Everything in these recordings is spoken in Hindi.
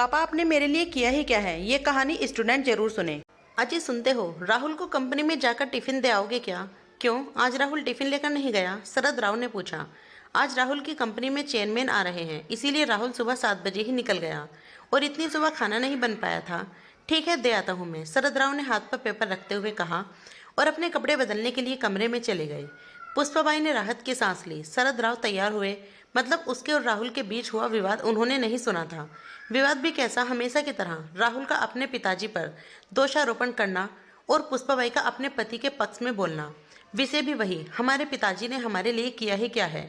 पापा आपने मेरे लिए किया ही क्या है, ये कहानी स्टूडेंट जरूर सुने। अजय सुनते हो, राहुल को कंपनी में जाकर टिफिन दे आओगे क्या? क्यों, आज राहुल टिफिन लेकर नहीं गया? शरद राव ने पूछा। आज राहुल की कंपनी में चेयरमैन आ रहे हैं, इसीलिए राहुल सुबह 7 बजे ही निकल गया और इतनी सुबह खाना नहीं बन पाया था। ठीक है, दे आता हूँ मैं, शरद राव ने हाथ पर पेपर रखते हुए कहा और अपने कपड़े बदलने के लिए कमरे में चले गए। पुष्पाबाई ने राहत की सांस ली। शरद राव तैयार हुए। मतलब उसके और राहुल के बीच हुआ विवाद उन्होंने नहीं सुना था। विवाद भी कैसा, हमेशा की तरह राहुल का अपने पिताजी पर दोषारोपण करना और पुष्पाबाई का अपने पति के पक्ष में बोलना। विषय भी वही, हमारे पिताजी ने हमारे लिए किया ही क्या है।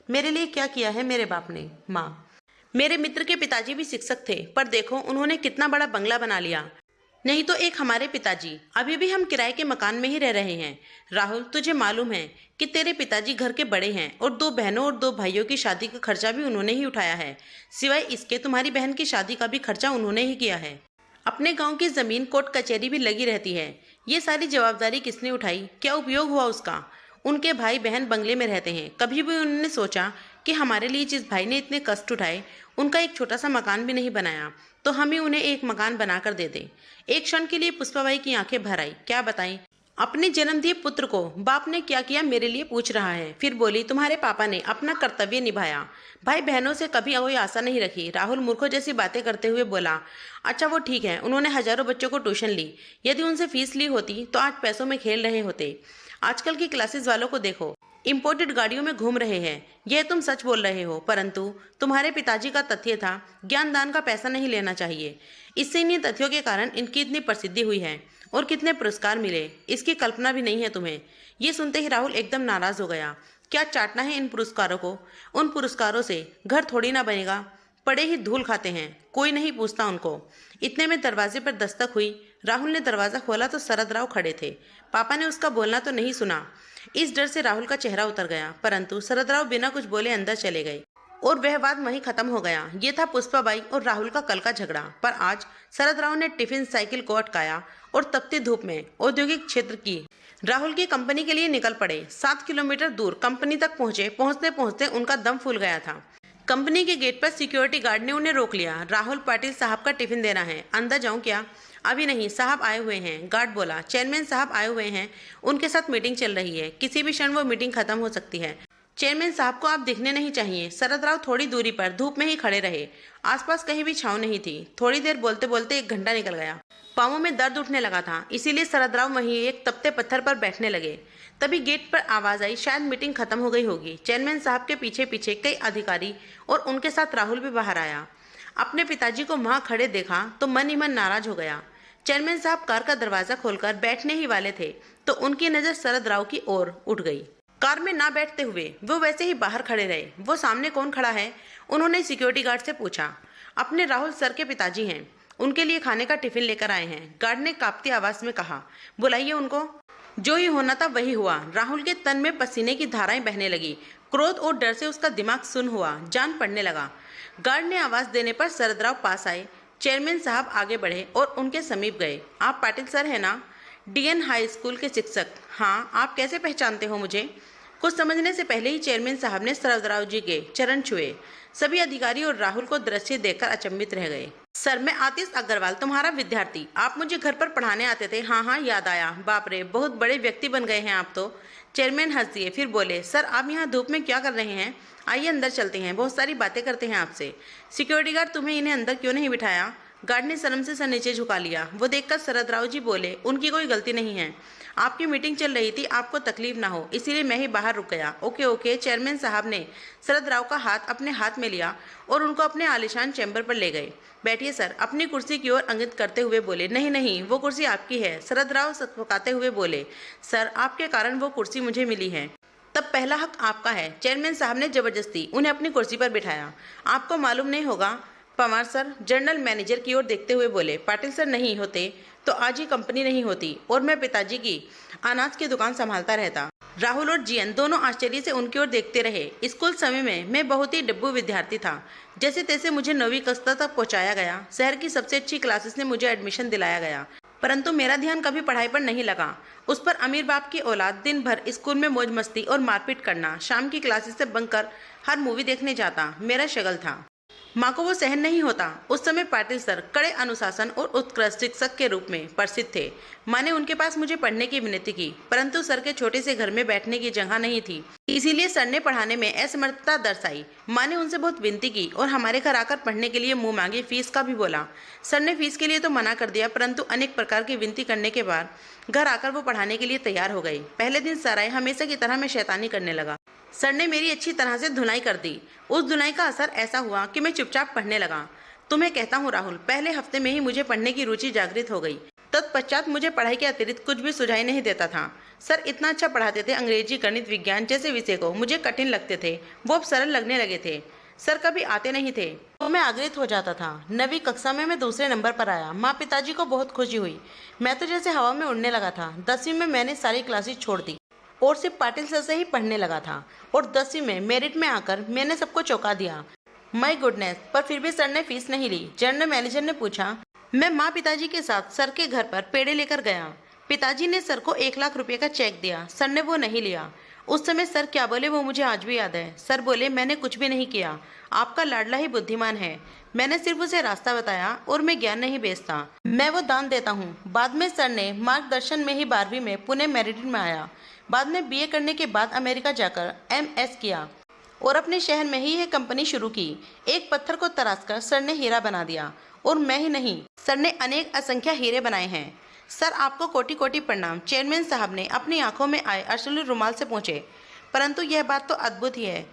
मेरे लिए क्या किया है मेरे बाप ने? माँ, मेरे मित्र के पिताजी भी शिक्षक थे, पर देखो उन्होंने कितना बड़ा बंगला बना लिया। नहीं तो एक हमारे पिताजी, अभी भी हम किराए के मकान में ही रह रहे हैं। राहुल, तुझे मालूम है कि तेरे पिताजी घर के बड़े हैं और 2 बहनों और 2 भाइयों की शादी का खर्चा भी उन्होंने ही उठाया है। सिवाय इसके तुम्हारी बहन की शादी का भी खर्चा उन्होंने ही किया है। अपने गांव की जमीन कोर्ट कचहरी भी लगी रहती है। ये सारी जवाबदारी किसने उठाई? क्या उपयोग हुआ उसका? उनके भाई बहन बंगले में रहते हैं। कभी भी उन्होंने सोचा कि हमारे लिए जिस भाई ने इतने कष्ट उठाए उनका एक छोटा सा मकान भी नहीं बनाया, तो हम ही उन्हें एक मकान बनाकर दे दें। एक क्षण के लिए पुष्पाबाई की आंखें भर आई। क्या बताएं? अपने जन्म दिए पुत्र को बाप ने क्या किया मेरे लिए पूछ रहा है। फिर बोली, तुम्हारे पापा ने अपना कर्तव्य निभाया, भाई बहनों से कभी कोई आशा नहीं रखी। राहुल मूर्खों जैसी बातें करते हुए बोला, अच्छा वो ठीक है, उन्होंने हजारों बच्चों को ट्यूशन ली। यदि उनसे फीस ली होती तो आज पैसों में खेल रहे होते। आजकल की क्लासेस वालों को देखो, इंपोर्टेड गाड़ियों में घूम रहे हैं। यह तुम सच बोल रहे हो, परंतु तुम्हारे पिताजी का तथ्य था ज्ञान दान का पैसा नहीं लेना चाहिए। इससे इन्हीं तथ्यों के कारण इनकी इतनी प्रसिद्धि हुई है और कितने पुरस्कार मिले, इसकी कल्पना भी नहीं है तुम्हें। ये सुनते ही राहुल एकदम नाराज हो गया। क्या चाटना है इन पुरस्कारों को? उन पुरस्कारों से घर थोड़ी ना बनेगा, पड़े ही धूल खाते हैं, कोई नहीं पूछता उनको। इतने में दरवाजे पर दस्तक हुई। राहुल ने दरवाजा खोला तो शरद राव खड़े थे। पापा ने उसका बोलना तो नहीं सुना। इस डर से राहुल का चेहरा उतर गया, परंतु शरद राव बिना कुछ बोले अंदर चले गए और वह बात वहीं खत्म हो गया। ये था पुष्पाबाई और राहुल का कल का झगड़ा। पर आज शरद राव ने टिफिन साइकिल को अटकाया और तपती धूप में औद्योगिक क्षेत्र की राहुल की कंपनी के लिए निकल पड़े। 7 किलोमीटर दूर कंपनी तक पहुंचे। पहुंचते पहुंचते उनका दम फूल गया था। कंपनी के गेट पर सिक्योरिटी गार्ड ने उन्हें रोक लिया। राहुल, पाटिल साहब का टिफिन देना है, अंदर जाऊं क्या? अभी नहीं, साहब आए हुए हैं, गार्ड बोला। चेयरमैन साहब आए हुए हैं, उनके साथ मीटिंग चल रही है, किसी भी क्षण वो मीटिंग खत्म हो सकती है। चेयरमैन साहब को आप दिखने नहीं चाहिए। शरद राव थोड़ी दूरी पर धूप में ही खड़े रहे। आसपास कहीं भी छांव नहीं थी। थोड़ी देर बोलते बोलते 1 घंटा निकल गया। पांवों में दर्द उठने लगा था, इसीलिए शरद राव वहीं एक तपते पत्थर पर बैठने लगे। तभी गेट पर आवाज आई, शायद मीटिंग खत्म हो गई होगी। चेयरमैन साहब के पीछे पीछे कई अधिकारी और उनके साथ राहुल भी बाहर आया। अपने पिताजी को वहां खड़े देखा तो मन ही मन नाराज हो गया। चेयरमैन साहब कार का दरवाजा खोलकर बैठने ही वाले थे तो उनकी नजर शरद राव की ओर उठ गई। कार में ना बैठते हुए वो वैसे ही बाहर खड़े रहे। वो सामने कौन खड़ा है? उन्होंने सिक्योरिटी गार्ड से पूछा। अपने राहुल सर के पिताजी हैं, उनके लिए खाने का टिफिन लेकर आए हैं, गार्ड ने कांपती आवाज में कहा। बुलाइए उनको। जो ही होना था वही हुआ। राहुल के तन में पसीने की धाराएं बहने लगी। क्रोध और डर से उसका दिमाग सुन्न हुआ, जान पड़ने लगा। गार्ड ने आवाज देने पर शरद राव पास आए। चेयरमैन साहब आगे बढ़े और उनके समीप गए। आप पाटिल सर है ना, डीएन हाई स्कूल के शिक्षक? हाँ, आप कैसे पहचानते हो मुझे? कुछ समझने से पहले ही चेयरमैन साहब ने शरद राव जी के चरण छुए। सभी अधिकारी और राहुल को दृश्य देखकर अचंभित रह गए। सर, मैं आतिश अग्रवाल, तुम्हारा विद्यार्थी। आप मुझे घर पर पढ़ाने आते थे। हाँ हाँ, याद आया। बाप रे, बहुत बड़े व्यक्ति बन गए हैं आप तो। चेयरमैन हंस दिए, फिर बोले, सर आप यहाँ धूप में क्या कर रहे हैं? आइए अंदर चलते हैं, बहुत सारी बातें करते हैं आपसे। सिक्योरिटी गार्ड, तुम्हें इन्हें अंदर क्यों नहीं बिठाया? गार्ड ने शर्म से सर नीचे झुका लिया। वो देखकर शरद राव जी बोले, उनकी कोई गलती नहीं है, आपकी मीटिंग चल रही थी, आपको तकलीफ ना हो इसीलिए मैं ही बाहर रुक गया। Okay okay. चेयरमैन साहब ने शरद राव का हाथ अपने हाथ में लिया और उनको अपने आलीशान चैम्बर पर ले गए। बैठिए सर, अपनी कुर्सी की ओर इंगित करते हुए बोले। नहीं नहीं, वो कुर्सी आपकी है, शरद राव सकाते हुए बोले। सर, आपके कारण वो कुर्सी मुझे मिली है, तब पहला हक आपका है। चेयरमैन साहब ने जबरदस्ती उन्हें अपनी कुर्सी पर बिठाया। आपको मालूम नहीं होगा, पवार सर जनरल मैनेजर की ओर देखते हुए बोले। पाटिल सर नहीं होते तो आज ही कंपनी नहीं होती और मैं पिताजी की अनाज की दुकान संभालता रहता। राहुल और जीएन दोनों आश्चर्य से उनकी ओर देखते रहे। स्कूल समय में मैं बहुत ही डब्बू विद्यार्थी था। जैसे तैसे मुझे 9वीं कक्षा तक पहुंचाया गया। शहर की सबसे अच्छी क्लासेस में मुझे एडमिशन दिलाया गया, परंतु मेरा ध्यान कभी पढ़ाई पर नहीं लगा। उस पर अमीर बाप की औलाद दिन भर स्कूल में मौज मस्ती और मारपीट करना, शाम की क्लासेस से बंक कर हर मूवी देखने जाता मेरा शगल था। माँ को वो सहन नहीं होता। उस समय पाटिल सर कड़े अनुशासन और उत्कृष्ट शिक्षक के रूप में प्रसिद्ध थे। माँ ने उनके पास मुझे पढ़ने की विनती की, परंतु सर के छोटे से घर में बैठने की जगह नहीं थी। इसीलिए सर ने पढ़ाने में असमर्थता दर्शाई। माँ ने उनसे बहुत विनती की और हमारे घर आकर पढ़ने के लिए मुंह मांगी फीस का भी बोला। सर ने फीस के लिए तो मना कर दिया, परंतु अनेक प्रकार की विनती करने के बाद घर आकर वो पढ़ाने के लिए तैयार हो गई। पहले दिन सर आए, हमेशा की तरह मैं शैतानी करने लगा। सर ने मेरी अच्छी तरह से धुनाई कर दी। उस धुनाई का असर ऐसा हुआ कि मैं चुपचाप पढ़ने लगा। तुम्हें कहता हूँ राहुल, पहले हफ्ते में ही मुझे पढ़ने की रुचि जागृत हो गई। तत्पश्चात मुझे पढ़ाई के अतिरिक्त कुछ भी सुझाई नहीं देता था। सर इतना अच्छा पढ़ाते थे, अंग्रेजी, गणित, विज्ञान जैसे विषय को मुझे कठिन लगते थे, वो अब सरल लगने लगे थे। सर कभी आते नहीं थे तो मैं आग्रहित हो जाता था। 9वीं कक्षा में मैं दूसरे नंबर पर आया। माँ पिताजी को बहुत खुशी हुई। मैं तो जैसे हवा में उड़ने लगा था। 10वीं में मैंने सारी क्लासेस छोड़ दी और सिर्फ पाटिल सर से ही पढ़ने लगा था, और 10वीं में मेरिट में आकर मैंने सबको चौंका दिया। My goodness! पर फिर भी सर ने फीस नहीं ली। जनरल मैनेजर ने पूछा। मैं माँ पिताजी के साथ सर के घर पर पेड़े लेकर गया। पिताजी ने सर को 1 लाख रुपए का चेक दिया। सर ने वो नहीं लिया। उस समय सर क्या बोले वो मुझे आज भी याद है। सर बोले, मैंने कुछ भी नहीं किया, आपका लाडला ही बुद्धिमान है। मैंने सिर्फ उसे रास्ता बताया और मैं ज्ञान नहीं बेचता, मैं वो दान देता हूँ। बाद में सर ने मार्गदर्शन में ही 12वीं में पुणे मेरिट में आया। बाद में बीए करने के बाद अमेरिका जाकर MS किया और अपने शहर में ही यह कंपनी शुरू की। एक पत्थर को तराशकर सर ने हीरा बना दिया, और मैं ही नहीं, सर ने अनेक असंख्य हीरे बनाए हैं। सर आपको कोटि कोटि प्रणाम। चेयरमैन साहब ने अपनी आंखों में आए अश्रु रुमाल से पूछे। परंतु यह बात तो अद्भुत ही है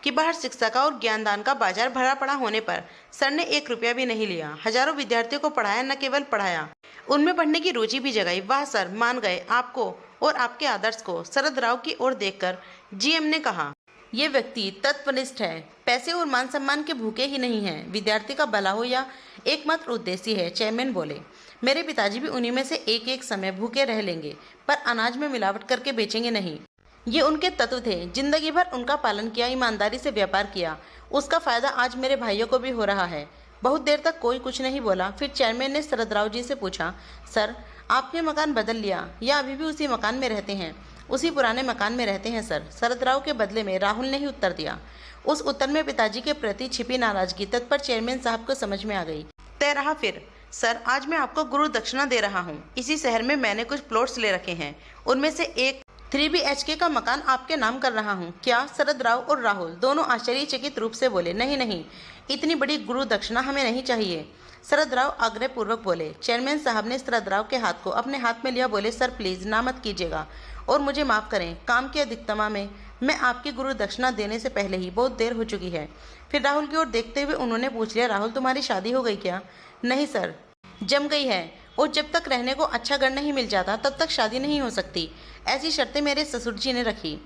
कि बाहर शिक्षा का और ज्ञानदान का बाजार भरा पड़ा होने पर सर ने 1 रुपया भी नहीं लिया। हजारों विद्यार्थियों को पढ़ाया, न केवल पढ़ाया, उनमें पढ़ने की रुचि भी जगाई। वाह सर, मान गए आपको और आपके आदर्श को। शरद राव की ओर देखकर GM ने कहा, ये व्यक्ति तत्वनिष्ठ है, पैसे और मान सम्मान के भूखे ही नहीं है। विद्यार्थी का भला हो या एकमात्र उद्देश्य है। चेयरमैन बोले, मेरे पिताजी भी उन्हीं में से एक समय भूखे रह लेंगे, पर अनाज में मिलावट करके बेचेंगे नहीं। ये उनके तत्व थे। जिंदगी भर उनका पालन किया, ईमानदारी से व्यापार किया। उसका फायदा आज मेरे भाइयों को भी हो रहा है। बहुत देर तक कोई कुछ नहीं बोला। फिर चेयरमैन ने शरद राव जी से पूछा, सर आपने मकान बदल लिया या अभी भी उसी मकान में रहते हैं? उसी पुराने मकान में रहते हैं सर। शरद राव के बदले में राहुल ने ही उत्तर दिया। उस उत्तर में पिताजी के प्रति छिपी नाराजगी तत्पर चेयरमैन साहब को समझ में आ गई। तय रहा फिर, सर आज मैं आपको गुरु दक्षिणा दे रहा हूँ। इसी शहर में मैंने कुछ प्लॉट्स ले रखे हैं, उनमें से एक 3 BHK का मकान आपके नाम कर रहा हूँ। क्या? शरद राव और राहुल दोनों आश्चर्यचकित रूप से बोले, नहीं नहीं, इतनी बड़ी गुरु दक्षिणा हमें नहीं चाहिए। शरद राव आग्रह पूर्वक बोले। चेयरमैन साहब ने शरद राव के हाथ को अपने हाथ में लिया, बोले, सर प्लीज ना मत कीजिएगा और मुझे माफ़ करें। काम की अधिकतमा में मैं आपकी गुरु दक्षिणा देने से पहले ही बहुत देर हो चुकी है। फिर राहुल की ओर देखते हुए उन्होंने पूछ लिया, राहुल तुम्हारी शादी हो गई क्या? नहीं सर, जम गई है, और जब तक रहने को अच्छा घर नहीं मिल जाता तब तक शादी नहीं हो सकती। ऐसी शर्तें मेरे ससुर जी ने रखी,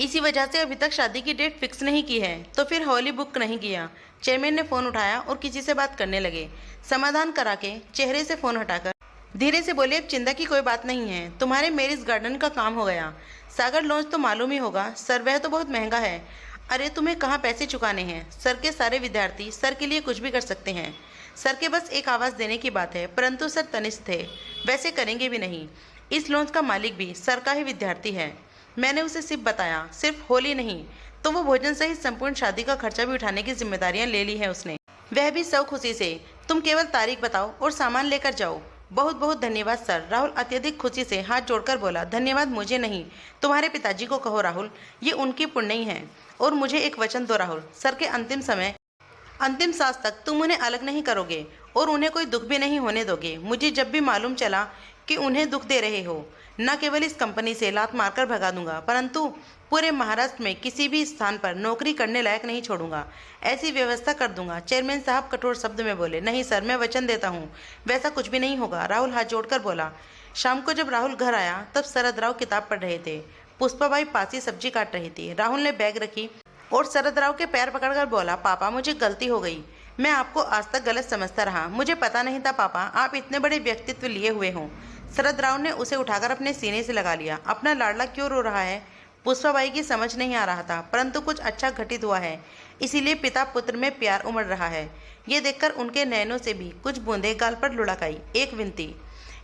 इसी वजह से अभी तक शादी की डेट फिक्स नहीं की है। तो फिर हॉली बुक नहीं किया। चेयरमैन ने फ़ोन उठाया और किसी से बात करने लगे। समाधान करा के चेहरे से फ़ोन हटाकर धीरे से बोले, अब चिंता की कोई बात नहीं है, तुम्हारे मैरिज गार्डन का काम हो गया। सागर लॉन्च तो मालूम ही होगा सर, वह तो बहुत महंगा है। अरे तुम्हें कहाँ पैसे चुकाने हैं? सर के सारे विद्यार्थी सर के लिए कुछ भी कर सकते हैं। सर के बस एक आवाज़ देने की बात है, परंतु सर तनिष्ठ थे, वैसे करेंगे भी नहीं। इस लॉन्च का मालिक भी सर का ही विद्यार्थी है। मैंने उसे सिर्फ बताया, सिर्फ होली नहीं तो वो भोजन सहित संपूर्ण शादी का खर्चा भी उठाने की जिम्मेदारियां ले ली है उसने, वह भी सब खुशी से। तुम केवल तारीख बताओ और सामान लेकर जाओ। बहुत बहुत धन्यवाद सर। राहुल अत्यधिक खुशी से हाथ जोड़कर बोला, धन्यवाद मुझे नहीं, तुम्हारे पिताजी को कहो राहुल, ये उनकी पुण्य ही है। और मुझे एक वचन दो राहुल, सर के अंतिम सांस तक तुम उन्हें अलग नहीं करोगे और उन्हें कोई दुख भी नहीं होने दोगे। मुझे जब भी मालूम चला कि उन्हें दुख दे रहे हो, न केवल इस कंपनी से लात मारकर भगा दूंगा, परंतु पूरे महाराष्ट्र में किसी भी स्थान पर नौकरी करने लायक नहीं छोड़ूंगा। ऐसी व्यवस्था कर दूंगा। चेयरमैन साहब कठोर शब्द में बोले, नहीं सर, मैं वचन देता हूँ, वैसा कुछ भी नहीं होगा। राहुल हाथ जोड़कर बोला। शाम को जब राहुल घर आया तब शरद राव किताब पढ़ रहे थे। पुष्पाबाई पास ही सब्जी काट रही थी। राहुल ने बैग रखी और शरद राव के पैर पकड़कर बोला, पापा मुझे गलती हो गई, मैं आपको आज तक गलत समझता रहा, मुझे पता नहीं था पापा आप इतने बड़े व्यक्तित्व लिए हुए हों। शरद राव ने उसे उठाकर अपने सीने से लगा लिया। अपना लाडला क्यों रो रहा है पुष्पाबाई की समझ नहीं आ रहा था, परंतु कुछ अच्छा घटित हुआ है, इसीलिए पिता पुत्र में प्यार उमड़ रहा है। ये देखकर उनके नैनों से भी कुछ बूंदें गाल पर लुढ़क आई। एक विनती,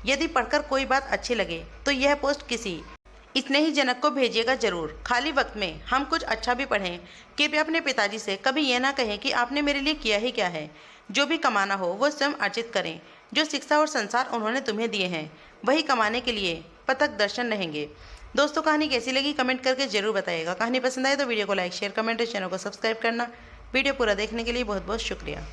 यदि पढ़कर कोई बात अच्छी लगे तो यह पोस्ट किसी स्नेही जनक को भेजिएगा जरूर। खाली वक्त में हम कुछ अच्छा भी पढ़ें। कृपया अपने पिताजी से कभी यह ना कहें कि आपने मेरे लिए किया ही क्या है। जो भी कमाना हो वो स्वयं अर्जित करें। जो शिक्षा और संसार उन्होंने तुम्हें दिए हैं वही कमाने के लिए पथक दर्शन रहेंगे। दोस्तों, कहानी कैसी लगी कमेंट करके जरूर बताइएगा। कहानी पसंद आए तो वीडियो को लाइक शेयर कमेंट और चैनल को सब्सक्राइब करना। वीडियो पूरा देखने के लिए बहुत बहुत शुक्रिया।